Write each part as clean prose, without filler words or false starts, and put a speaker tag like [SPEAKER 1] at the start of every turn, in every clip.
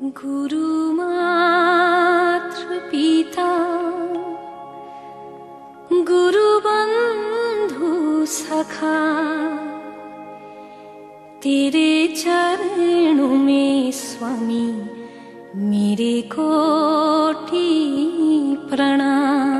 [SPEAKER 1] गुरु मातृ पिता गुरु बंधु सखा, तेरे चरणों में स्वामी मेरे कोटि प्रणाम।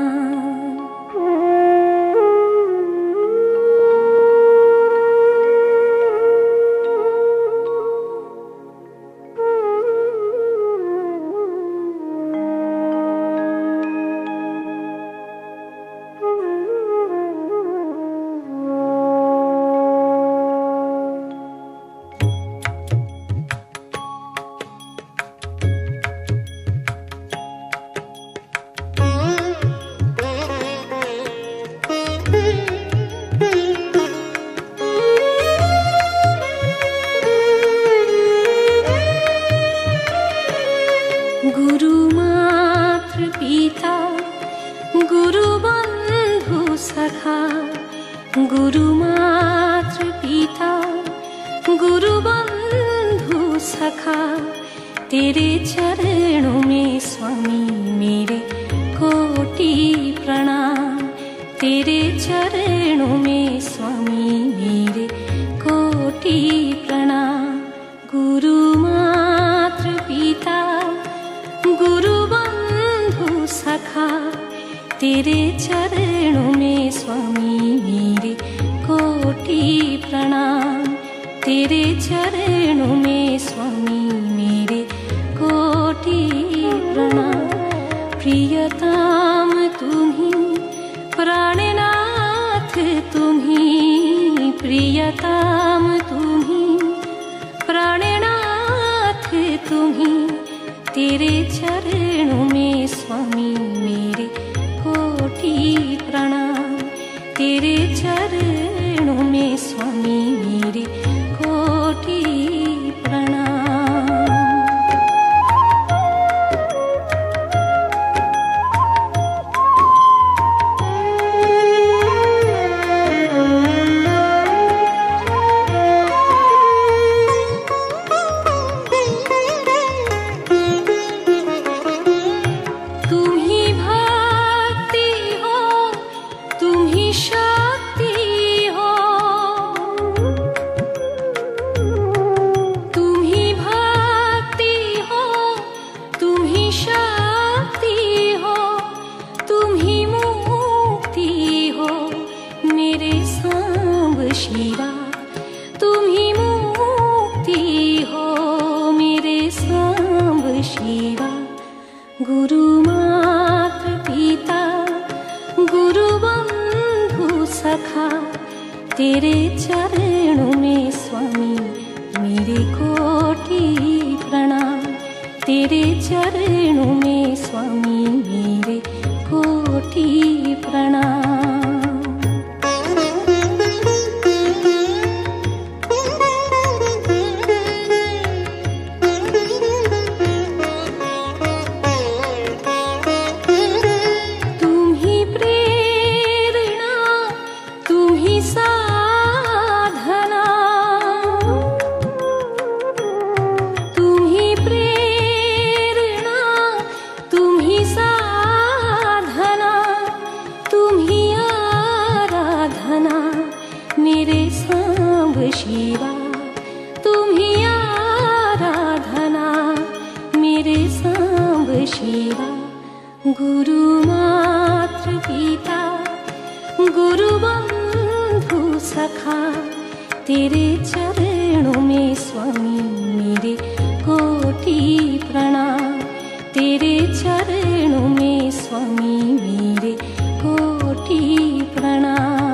[SPEAKER 1] गुरु मातृ पिता गुरु बंधु सखा, गुरु मातृ पिता गुरु बंधु सखा, तेरे चरणों में स्वामी मेरे कोटि प्रणाम। तेरे चरणों में स्वामी मेरे कोटि प्रणाम। गुरु मातृ पिता गुरु बंधु सखा, तेरे चरणों में स्वामी मेरे कोटि प्रणाम। तेरे चरणों में स्वामी मेरे कोटि प्रणाम। प्रियतम तुम्ही प्राणनाथ तुम्ही, प्रियतम तुम्ही प्राणनाथ तुम्ही, तेरे चरणों में स्वामी मेरे कोटि प्रणाम। तेरे चरणों में स्वामी मेरे कोटि प्रणाम। शिवा तुम ही मुक्ति हो मेरे सांब शिवा। गुरु मातृ पिता गुरु बंधु सखा, तेरे चरणों में स्वामी मेरे कोटि प्रणाम। तेरे चरणों में स्वामी मेरे कोटि प्रणाम। मेरे सांब शिवा तुम ही आराधना, मेरे सांब शिवा। गुरु मातृ पिता गुरु बंधु सखा, तेरे चरणों में स्वामी मेरे कोटि प्रणाम। तेरे चरणों में स्वामी मेरे कोटि प्रणाम।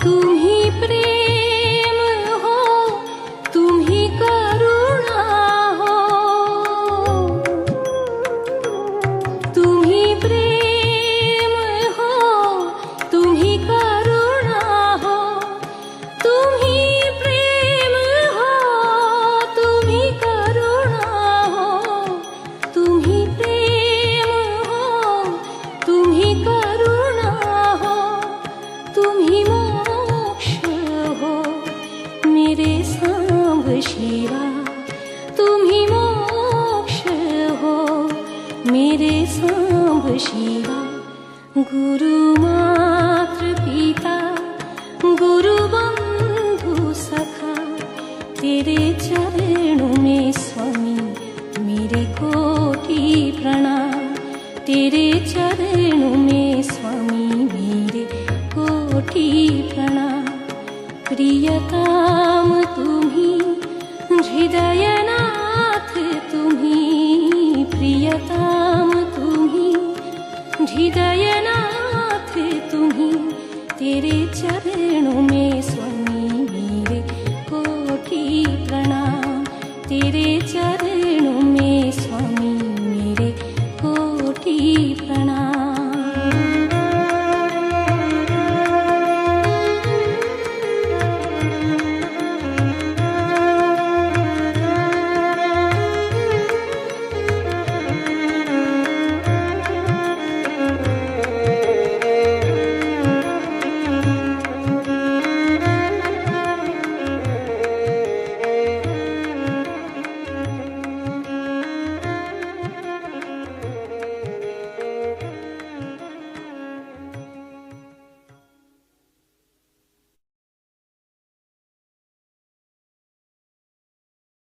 [SPEAKER 1] तुम ही प्रेम सांब शिवा गुरु मातृ पिता गुरु बंधु सखा तेरे चरणों में स्वामी मेरे कोटि प्रणाम तेरे चरणों में स्वामी मेरे कोटि प्रणाम प्रियतम तुम्ही हृदयनाथ तुम्ही प्रियतम तुम्ही हृदयनाथ तुम्ही तेरे चरणों में